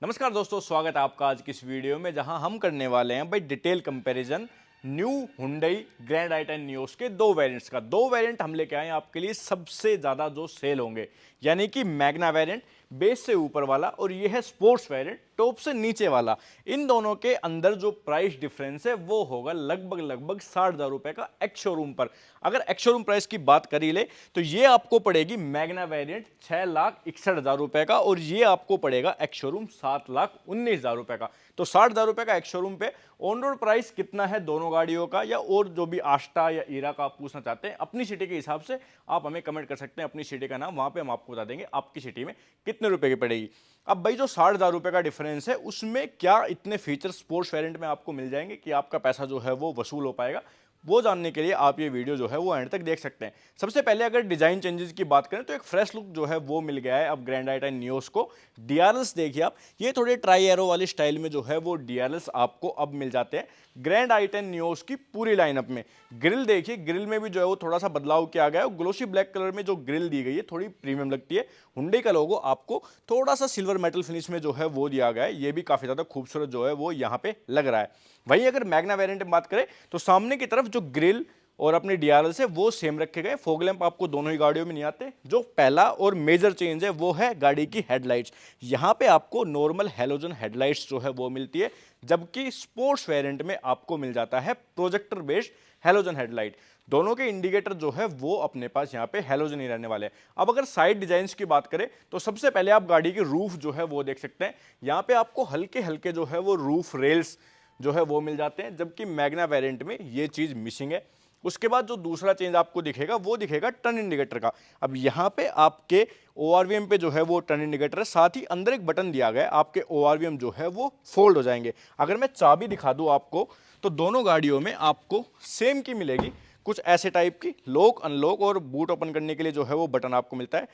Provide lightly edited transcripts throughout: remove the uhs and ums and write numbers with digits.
नमस्कार दोस्तों, स्वागत है आपका आज की इस वीडियो में जहां हम करने वाले हैं भाई detail comparison new Hyundai grand आई10 नियोस के दो वेरिएंट्स का। दो वेरिएंट हम लेके आए हैं आपके लिए सबसे ज्यादा जो सेल होंगे, यानी कि मैग्ना वेरिएंट बेस से ऊपर वाला और ये है स्पोर्ट्स वेरिएंट टॉप से नीचे वाला। इन दोनों के अंदर जो प्राइस डिफरेंस है वो होगा लगभग 60,000 रुपए का एक्स शोरूम पर। अगर एक्स शोरूम प्राइस की बात करी ले तो ये आपको पड़ेगी मैग्ना वेरिएंट 6,61,000 रुपए का और ये आपको पड़ेगा एक्स शोरूम 7,19,000 रुपए का। तो 60,000 रुपए का एक्स शोरूम पे ऑन रोड प्राइस कितना है दोनों गाड़ियों का, या और जो भी आस्टा या ईरा का आप पूछना चाहते हैं अपनी सिटी के हिसाब से आप हमें कमेंट कर सकते हैं। अपनी सिटी का नाम वहां पे हम आपको बता देंगे आपकी सिटी में कितने रुपए की पड़ेगी। अब भाई जो 60,000 रुपए का डिफरेंस है उसमें क्या इतने फीचर स्पोर्ट्स वेरिएंट में आपको मिल जाएंगे कि आपका पैसा जो है वो वसूल हो पाएगा, वो जानने के लिए आप ये वीडियो जो है वो एंड तक देख सकते हैं। सबसे पहले अगर डिजाइन चेंजेस की बात करें तो एक फ्रेश लुक जो है वो मिल गया है अब ग्रैंड आई10 नियोस को। डीआरएल्स देखिए आप, ये थोड़े ट्राई एरो वाली स्टाइल में जो है वो डीआरएल्स आपको अब मिल जाते हैं ग्रैंड आई10 नियोस की पूरी लाइनअप में। ग्रिल देखिए, ग्रिल में भी जो है वो थोड़ा सा बदलाव किया गया है। ग्लोसी ब्लैक कलर में जो ग्रिल दी गई है थोड़ी प्रीमियम लगती है। हुंडई का लोगो आपको थोड़ा सा सिल्वर मेटल फिनिश में जो है वो दिया गया है, ये भी काफी ज्यादा खूबसूरत जो है वो यहाँ पे लग रहा है। वहीं अगर मैग्ना वेरिएंट में बात करें तो सामने की तरफ जो ग्रिल और अपने डीआरएल से वो सेम रखे गए। फॉग लैंप आपको दोनों ही गाड़ियों में नहीं आते। जो पहला और मेजर चेंज है वो है गाड़ी की हेडलाइट्स। यहाँ पे आपको नॉर्मल हेलोजन हेडलाइट्स जो है वो मिलती है, जबकि स्पोर्ट्स वेरिएंट में आपको मिल जाता है प्रोजेक्टर बेस्ड हेलोजन हेडलाइट। दोनों के इंडिकेटर जो है वो अपने पास यहाँ पे हेलोजन ही रहने वाले हैं। अब अगर साइड डिजाइन की बात करें तो सबसे पहले आप गाड़ी की रूफ जो है वो देख सकते हैं। यहाँ पे आपको हल्के हल्के जो है वो रूफ रेल्स जो है वो मिल जाते हैं, जबकि मैग्ना वेरिएंट में ये चीज मिसिंग है। उसके बाद जो दूसरा चेंज आपको दिखेगा वो दिखेगा टर्न इंडिकेटर का। अब यहाँ पे आपके ORVM पे जो है वो टर्न इंडिकेटर है, साथ ही अंदर एक बटन दिया गया है, आपके ORVM जो है वो फोल्ड हो जाएंगे। अगर मैं चाबी दिखा दूं आपको तो दोनों गाड़ियों में आपको सेम की मिलेगी, कुछ ऐसे टाइप की। लॉक अनलॉक और बूट ओपन करने के लिए जो है वो बटन आपको मिलता है।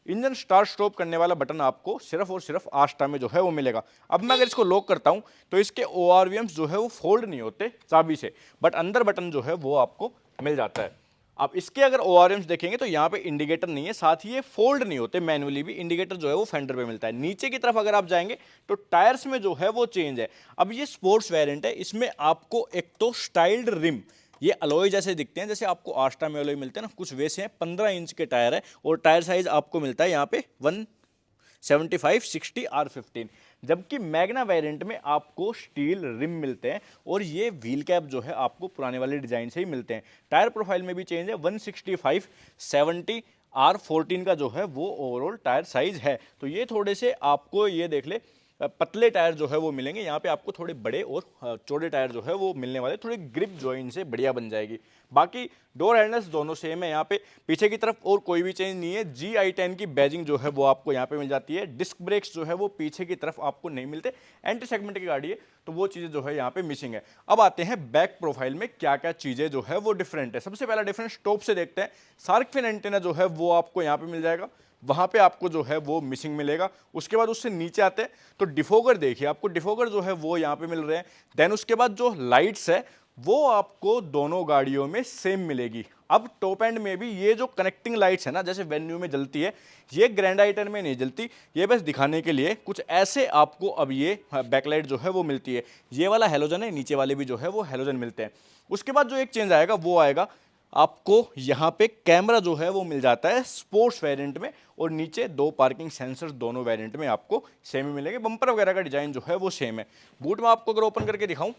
इंजन स्टार्ट स्टॉप करने वाला बटन आपको सिर्फ और सिर्फ आस्टा में जो है वो मिलेगा। अब मैं अगर इसको लॉक करता हूं तो इसके ORVMs जो है वो फोल्ड नहीं होते चाबी से, बट अंदर बटन जो है वो आपको मिल जाता है। अब इसके अगर ORMs देखेंगे तो यहाँ पे इंडिकेटर नहीं है, साथ ही ये फोल्ड नहीं होते मैन्युअली भी। इंडिकेटर जो है वो फेंडर पे मिलता है। नीचे की तरफ अगर आप जाएंगे तो टायर्स में जो है वो चेंज है। अब ये स्पोर्ट्स वेरिएंट है, इसमें आपको एक तो स्टाइल्ड रिम, ये अलॉय जैसे दिखते हैं, जैसे आपको आस्टा में अलॉय मिलते हैं ना, कुछ वैसे हैं। 15 इंच के टायर है और टायर साइज आपको मिलता है यहाँ पे 175/60R15। जबकि मैग्ना वेरिएंट में आपको स्टील रिम मिलते हैं और ये व्हील कैप जो है आपको पुराने वाले डिजाइन से ही मिलते हैं। टायर प्रोफाइल में भी चेंज है, 165/70R14 का जो है वो ओवरऑल टायर साइज है। तो ये थोड़े से आपको ये देख ले पतले टायर जो है वो मिलेंगे। यहाँ पे आपको थोड़े बड़े और चौड़े टायर जो है वो मिलने वाले, थोड़ी ग्रिप जो है इनसे बढ़िया बन जाएगी। बाकी डोर हैंडल्स दोनों सेम है। यहाँ पे पीछे की तरफ और कोई भी चेंज नहीं है। GI10 की बैजिंग जो है वो आपको यहाँ पे मिल जाती है। डिस्क ब्रेक्स जो है वो पीछे की तरफ आपको नहीं मिलते, एंटी सेगमेंट की गाड़ी है तो वो चीजें जो है यहाँ पे मिसिंग है। अब आते हैं बैक प्रोफाइल में क्या क्या चीजें जो है वो डिफरेंट है। सबसे पहला डिफरेंस टॉप से देखते हैं। शार्क फिन एंटेना जो है वो आपको यहाँ पे मिल जाएगा, वहां पे आपको जो है वो मिसिंग मिलेगा। उसके बाद उससे नीचे आते हैं तो डिफोगर देखिए, आपको डिफोगर जो है वो यहाँ पे मिल रहे हैं। देन उसके बाद जो लाइट्स है वो आपको दोनों गाड़ियों में सेम मिलेगी। अब टॉप एंड में भी ये जो कनेक्टिंग लाइट्स है ना, जैसे वेन्यू में जलती है, ये ग्रैंड आई10 में नहीं जलती। ये बस दिखाने के लिए कुछ ऐसे आपको अब ये बैकलाइट जो है वो मिलती है। ये वाला हेलोजन है, नीचे वाले भी जो है वो हेलोजन मिलते हैं। उसके बाद जो एक चेंज आएगा वो आएगा आपको यहाँ पे कैमरा जो है वो मिल जाता है स्पोर्ट्स वेरिएंट में, और नीचे दो पार्किंग सेंसर्स दोनों वेरिएंट में आपको सेम ही मिलेंगे। बम्पर वगैरह का डिजाइन जो है वो सेम है। बूट में आपको अगर ओपन करके दिखाऊं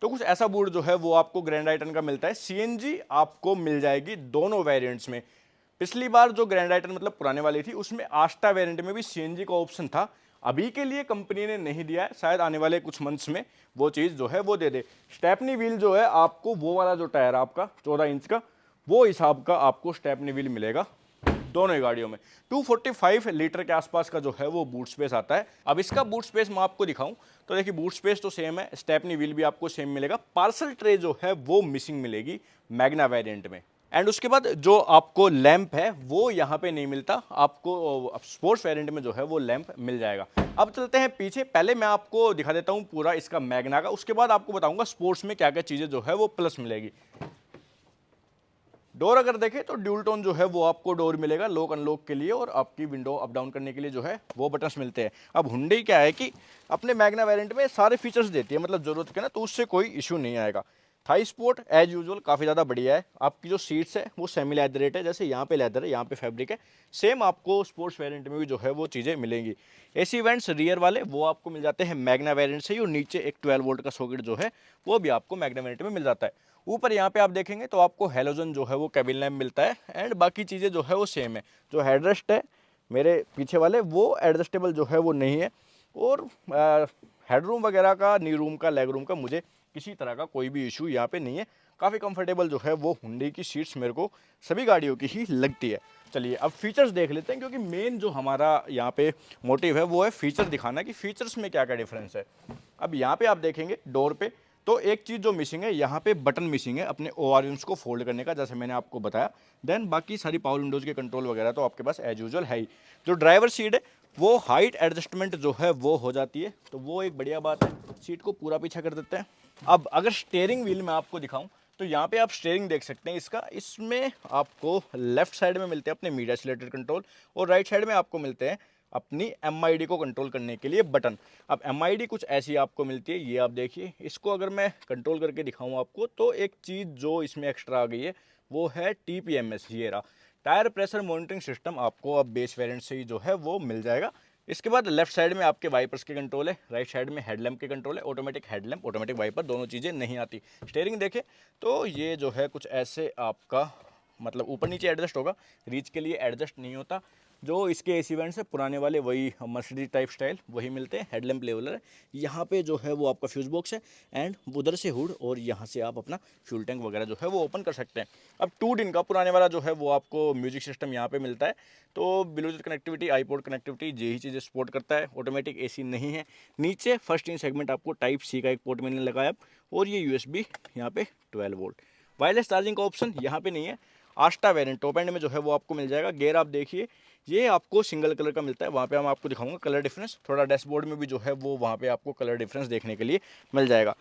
तो कुछ ऐसा बूट जो है वो आपको ग्रैंड आई10 का मिलता है। CNG आपको मिल जाएगी दोनों वेरिएंट्स में। पिछली बार जो ग्रैंड आई10 मतलब पुराने वाली थी उसमें आस्टा वेरिएंट में भी CNG का ऑप्शन था। अभी के लिए कंपनी ने नहीं दिया है, शायद आने वाले कुछ मंथ्स में वो चीज जो है वो दे दे। स्टेपनी व्हील जो है आपको वो वाला जो टायर है आपका 14 इंच का, वो हिसाब का आपको स्टेपनी व्हील मिलेगा दोनों ही गाड़ियों में। 245 लीटर के आसपास का जो है वो बूट स्पेस आता है। अब इसका बूट स्पेस मैं आपको दिखाऊं तो देखिए बूट स्पेस तो सेम है, स्टेपनी व्हील भी आपको सेम मिलेगा। पार्सल ट्रे जो है वो मिसिंग मिलेगी मैग्ना वेरिएंट में। एंड उसके बाद जो आपको लैंप है वो यहाँ पे नहीं मिलता, आपको स्पोर्ट्स वेरिएंट में जो है वो लैंप मिल जाएगा। अब चलते हैं पीछे, पहले मैं आपको दिखा देता हूँ पूरा इसका मैग्ना का, उसके बाद आपको बताऊंगा स्पोर्ट्स में क्या क्या चीजें जो है वो प्लस मिलेगी। डोर अगर देखें तो ड्यूल टोन जो है वो आपको डोर मिलेगा लॉक अनलॉक के लिए, और आपकी विंडो अप डाउन करने के लिए जो है वो बटन्स मिलते हैं। अब हुंडई क्या है कि अपने मैग्ना वेरिएंट में सारे फीचर्स देती है, मतलब जरूरत के ना, तो उससे कोई इशू नहीं आएगा। थाई स्पोर्ट एज यूजुअल काफ़ी ज़्यादा बढ़िया है। आपकी जो सीट्स है वो सेमी लेदरेट है, जैसे यहाँ पे लेदर है, यहाँ पे फैब्रिक है। सेम आपको स्पोर्ट्स वेरिएंट में भी जो है वो चीज़ें मिलेंगी। एसी वेंट्स रियर वाले वो आपको मिल जाते हैं मैग्ना वेरिएंट से ही, और नीचे एक 12 वोल्ट का सॉकेट जो है वो भी आपको मैग्ना वेरिएंट में मिल जाता है। ऊपर यहाँ पे आप देखेंगे तो आपको हेलोजन जो है वो कैबिन लैम्प मिलता है, एंड बाकी चीज़ें जो है वो सेम है। जो हेडरेस्ट है मेरे पीछे वाले वो एडजस्टेबल जो है वो नहीं है, और हेडरूम वगैरह का, नी रूम का, लेग रूम का मुझे किसी तरह का कोई भी इशू यहाँ पे नहीं है। काफ़ी कंफर्टेबल जो है वो हुंडई की सीट्स मेरे को सभी गाड़ियों की ही लगती है। चलिए अब फीचर्स देख लेते हैं, क्योंकि मेन जो हमारा यहाँ पे मोटिव है वो है फीचर दिखाना कि फीचर्स में क्या क्या डिफरेंस है। अब यहाँ पे आप देखेंगे डोर पे तो एक चीज़ जो मिसिंग है, यहाँ पे बटन मिसिंग है अपने ओआरएम्स को फोल्ड करने का, जैसे मैंने आपको बताया। देन बाकी सारी पावर विंडोज़ के कंट्रोल वगैरह तो आपके पास एज यूजुअल है ही। जो ड्राइवर सीट है वो हाइट एडजस्टमेंट जो है वो हो जाती है, तो वो एक बढ़िया बात है। सीट को पूरा पीछा कर देते हैं। अब अगर स्टीयरिंग व्हील में आपको दिखाऊं तो यहाँ पे आप स्टीयरिंग देख सकते हैं इसका। इसमें आपको लेफ्ट साइड में मिलते हैं अपने मीडिया एक्सीलरेटर कंट्रोल, और राइट साइड में आपको मिलते हैं अपनी MID को कंट्रोल करने के लिए बटन। अब MID कुछ ऐसी आपको मिलती है, ये आप देखिए। इसको अगर मैं कंट्रोल करके दिखाऊं आपको तो एक चीज़ जो इसमें एक्स्ट्रा आ गई है वो है TPMS, ये रहा टायर प्रेशर मॉनिटरिंग सिस्टम। आपको अब बेस वेरिएंट से ही जो है वो मिल जाएगा। इसके बाद लेफ्ट साइड में आपके वाइपर्स के कंट्रोल है, राइट साइड में हेडलैम्प के कंट्रोल है। ऑटोमेटिक हेडलैम्प, ऑटोमेटिक वाइपर, दोनों चीज़ें नहीं आती। स्टीयरिंग देखें तो ये जो है कुछ ऐसे आपका मतलब ऊपर नीचे एडजस्ट होगा, रीच के लिए एडजस्ट नहीं होता। जो इसके एसी वेंट्स है पुराने वाले वही मर्सिडीज टाइप स्टाइल वही मिलते हैं। हेडलैम्प लेवलर है, यहाँ पे जो है वो आपका फ्यूज बॉक्स है, एंड उधर से हुड, और यहाँ से आप अपना फ्यूल टैंक वगैरह जो है वो ओपन कर सकते हैं। अब 2 दिन का पुराने वाला जो है वो आपको म्यूजिक सिस्टम यहाँ पे मिलता है, तो ब्लूटूथ कनेक्टिविटी, आईपोड कनेक्टिविटी, यही चीज़ें सपोर्ट करता है। ऑटोमेटिक AC नहीं है। नीचे फर्स्ट इन सेगमेंट आपको टाइप C का एक पोर्ट मैंने लगाया, और ये USB यहाँ पे 12 वोल्ट। वायरलेस चार्जिंग का ऑप्शन यहाँ पे नहीं है। आस्टा वेरिएंट टॉप एंड में जो है वो आपको मिल जाएगा। गेयर आप देखिए ये आपको सिंगल कलर का मिलता है, वहाँ पे हम आपको दिखाऊंगा कलर डिफरेंस। थोड़ा डैशबोर्ड में भी जो है वो वहाँ पे आपको कलर डिफरेंस देखने के लिए मिल जाएगा।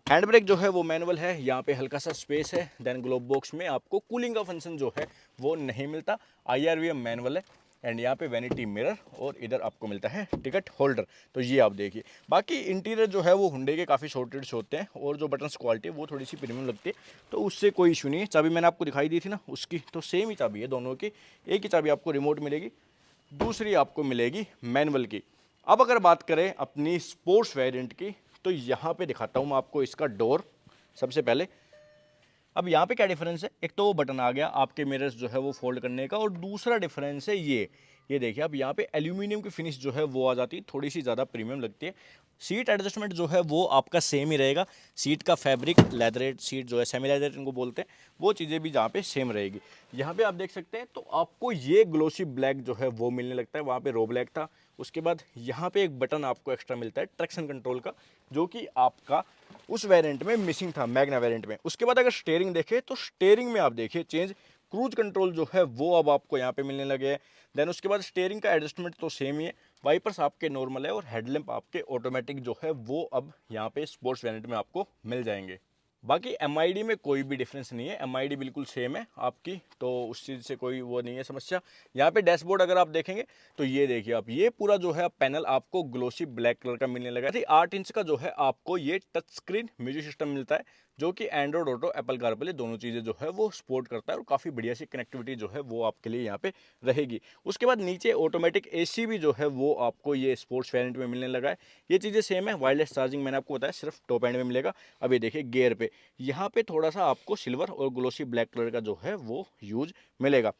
हैंड ब्रेक जो है वो मैनुअल है, यहाँ पे हल्का सा स्पेस है। देन ग्लोब बॉक्स में आपको कूलिंग का फंक्शन जो है वो नहीं मिलता। IRVM मैनुअल है, एंड यहाँ पे वैनिटी मिरर, और इधर आपको मिलता है टिकट होल्डर। तो ये आप देखिए। बाकी इंटीरियर जो है वो हुंडई के काफ़ी सॉर्टेड होते हैं, और जो बटन्स क्वालिटी है वो थोड़ी सी प्रीमियम लगती है, तो उससे कोई इशू नहीं है। चाबी मैंने आपको दिखाई दी थी ना उसकी, तो सेम ही चाबी है दोनों की। एक ही चाबी आपको रिमोट मिलेगी, दूसरी आपको मिलेगी मैनुअल की। अब अगर बात करें अपनी स्पोर्ट्स वेरिएंट की, तो यहाँ पे दिखाता हूँ मैं आपको इसका डोर सबसे पहले। अब यहाँ पे क्या डिफरेंस है, एक तो वो बटन आ गया आपके मिरर्स जो है वो फोल्ड करने का, और दूसरा डिफरेंस है ये देखिए। अब यहाँ पे एल्यूमिनियम की फिनिश जो है वो आ जाती है, थोड़ी सी ज़्यादा प्रीमियम लगती है। सीट एडजस्टमेंट जो है वो आपका सेम ही रहेगा। सीट का फैब्रिक लेदरेट सीट जो है, सेमी लेदरेट इनको बोलते हैं, वो चीज़ें भी जहाँ पे सेम रहेगी। यहाँ पे आप देख सकते हैं तो आपको ये ग्लोसी ब्लैक जो है वो मिलने लगता है, वहाँ पे रो ब्लैक था। उसके बाद यहाँ पे एक बटन आपको एक्स्ट्रा मिलता है ट्रैक्शन कंट्रोल का, जो कि आपका उस वेरिएंट में मिसिंग था, मैग्ना वेरिएंट में। उसके बाद अगर स्टीयरिंग देखें तो स्टीयरिंग में आप देखिए चेंज, क्रूज कंट्रोल जो है वो अब आपको यहाँ पे मिलने लगे हैं। देन उसके बाद स्टीयरिंग का एडजस्टमेंट तो सेम ही है, वाइपर्स आपके नॉर्मल है, और हेडलैम्प आपके ऑटोमेटिक जो है वो अब यहाँ पे स्पोर्ट्स वेरिएंट में आपको मिल जाएंगे। बाकी MID में कोई भी डिफरेंस नहीं है, MID बिल्कुल सेम है आपकी, तो उस चीज़ से कोई वो नहीं है समस्या। यहाँ पे डैशबोर्ड अगर आप देखेंगे तो ये देखिए आप, ये पूरा जो है पैनल आपको ग्लोसी ब्लैक कलर का मिलने लगा है। 8 इंच का जो है आपको ये टच स्क्रीन म्यूजिक सिस्टम मिलता है, जो कि एंड्रॉइड ऑटो, एप्पल कारप्ले दोनों चीज़ें जो है वो सपोर्ट करता है, और काफ़ी बढ़िया सी कनेक्टिविटी जो है वो आपके लिए यहाँ पे रहेगी। उसके बाद नीचे ऑटोमेटिक AC भी जो है वो आपको ये स्पोर्ट्स वेरिएंट में मिलने लगा है। ये चीज़ें सेम है। वायरलेस चार्जिंग मैंने आपको बताया सिर्फ टॉप एंड में मिलेगा। अब ये देखिए गियर पे, यहाँ पे थोड़ा सा आपको सिल्वर और ग्लोसी ब्लैक कलर का जो है वो यूज मिलेगा।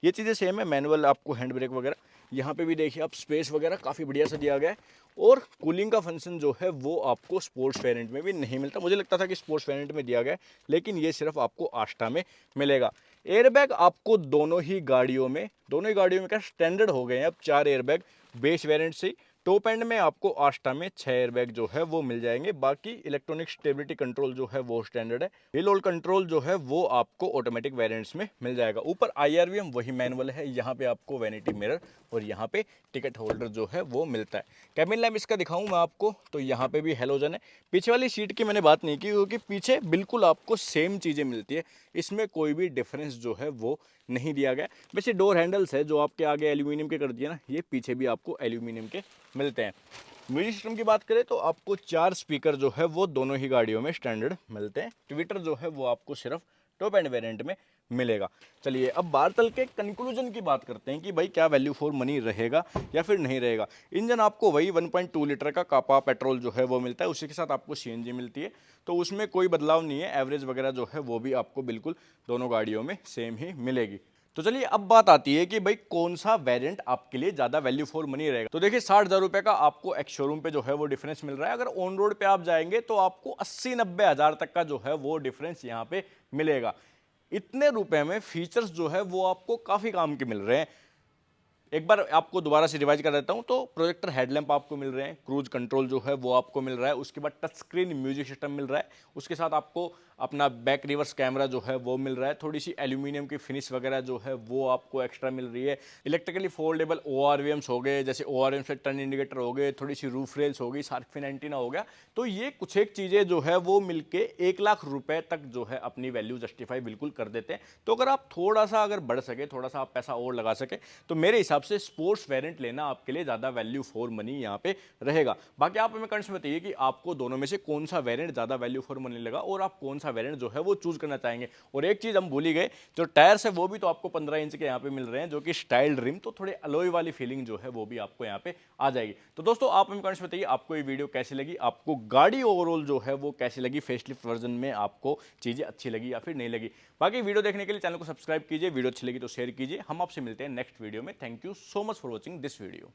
ये चीज़ें सेम है। मैनुअल आपको हैंड ब्रेक वगैरह, यहाँ पे भी देखिए आप स्पेस वगैरह काफ़ी बढ़िया से दिया गया है, और कूलिंग का फंक्शन जो है वो आपको स्पोर्ट्स वेरिएंट में भी नहीं मिलता। मुझे लगता था कि स्पोर्ट्स वेरिएंट में दिया गया है, लेकिन ये सिर्फ आपको आस्टा में मिलेगा। एयरबैग आपको दोनों ही गाड़ियों में क्या स्टैंडर्ड हो गए हैं अब 4 एयरबैग बेस वेरिएंट से। टॉप एंड में आपको आस्टा में 6 एयरबैग जो है वो मिल जाएंगे। बाकी इलेक्ट्रॉनिक स्टेबिलिटी कंट्रोल जो है वो स्टैंडर्ड है। व्हील होल्ड कंट्रोल जो है वो आपको ऑटोमेटिक वेरिएंट्स में मिल जाएगा। ऊपर IRVM वही मैनुअल है। यहाँ पे आपको वैनिटी मिरर और यहाँ पे टिकट होल्डर जो है वो मिलता है। कैबिन लैम्प इसका दिखाऊं मैं आपको तो यहाँ पे भी हेलोजन है। पीछे वाली सीट की मैंने बात नहीं की क्योंकि पीछे बिल्कुल आपको सेम चीज़ें मिलती है, इसमें कोई भी डिफरेंस जो है वो नहीं दिया गया। वैसे डोर हैंडल्स है जो आपके आगे एल्यूमिनियम के कर दिए ना, ये पीछे भी आपको एल्यूमिनियम के मिलते हैं। म्यूजिक सिस्टम की बात करें तो आपको 4 स्पीकर जो है वो दोनों ही गाड़ियों में स्टैंडर्ड मिलते हैं। ट्विटर जो है वो आपको सिर्फ टॉप एंड वेरिएंट में मिलेगा। चलिए अब बाहर चल के कंक्लूजन की बात करते हैं कि भाई क्या वैल्यू फॉर मनी रहेगा या फिर नहीं रहेगा। इंजन आपको वही 1.2 लीटर का कापा पेट्रोल जो है वो मिलता है, उसी के साथ आपको CNG मिलती है, तो उसमें कोई बदलाव नहीं है। एवरेज वगैरह जो है वो भी आपको बिल्कुल दोनों गाड़ियों में सेम ही मिलेगी। तो चलिए अब बात आती है कि भाई कौन सा वेरिएंट आपके लिए ज्यादा वैल्यू फॉर मनी रहेगा। तो देखिए 60,000 रुपए का आपको एक्स शोरूम पे जो है वो डिफरेंस मिल रहा है। अगर ऑन रोड पे आप जाएंगे तो आपको 80-90 हजार तक का जो है वो डिफरेंस यहाँ पे मिलेगा। इतने रुपए में फीचर्स जो है वो आपको काफी काम के मिल रहे हैं। एक बार आपको दोबारा से रिवाइज कर देता हूं तो प्रोजेक्टर हेडलैम्प आपको मिल रहे हैं, क्रूज कंट्रोल जो है वो आपको मिल रहा है, उसके बाद टच स्क्रीन म्यूजिक सिस्टम मिल रहा है, उसके साथ आपको अपना बैक रिवर्स कैमरा जो है वो मिल रहा है, थोड़ी सी एल्यूमिनियम की फिनिश वगैरह जो है वो आपको एक्स्ट्रा मिल रही है। इलेक्ट्रिकली फोल्डेबल ORVMs हो गए, जैसे ORVM से टर्न इंडिकेटर हो गए, थोड़ी सी रूफ रेल्स हो गई, शार्क फिन एंटीना हो गया। तो ये कुछ एक चीज़ें जो है वो मिलके 1 लाख रुपए तक जो है अपनी वैल्यू जस्टिफाई बिल्कुल कर देते हैं। तो अगर आप थोड़ा सा अगर बढ़ सके, थोड़ा सा आप पैसा और लगा सके, तो मेरे हिसाब से स्पोर्ट्स वेरिएंट लेना आपके लिए ज़्यादा वैल्यू फॉर मनी यहाँ पे रहेगा। बाकी आप हमें कमेंट्स में बताइए कि आपको दोनों में से कौन सा वेरिएंट ज़्यादा वैल्यू फॉर मनी लगा और आप कौन सा वेरिएंट जो है वो चूज करना चाहेंगे। और एक चीज़ हम भूल ही गए, जो टायर्स है वो भी तो आपको 15 इंच के यहाँ पे मिल रहे हैं, जो कि स्टाइल रिम, तो थोड़े अलॉय वाली फीलिंग जो है वो भी आपको यहाँ पे आ जाएगी। तो दोस्तों आप हमें कमेंट्स में बताइए आपको ये वीडियो कैसी लगी, आपको गाड़ी ओवरऑल जो है वो कैसी लगी, फेसलिफ्ट वर्जन में आपको चीज़ें अच्छी लगी या फिर नहीं लगी। बाकी वीडियो देखने के लिए चैनल को सब्सक्राइब कीजिए, वीडियो अच्छी लगी तो शेयर कीजिए। हम आपसे मिलते हैं नेक्स्ट वीडियो में। Thank you so much for watching this video.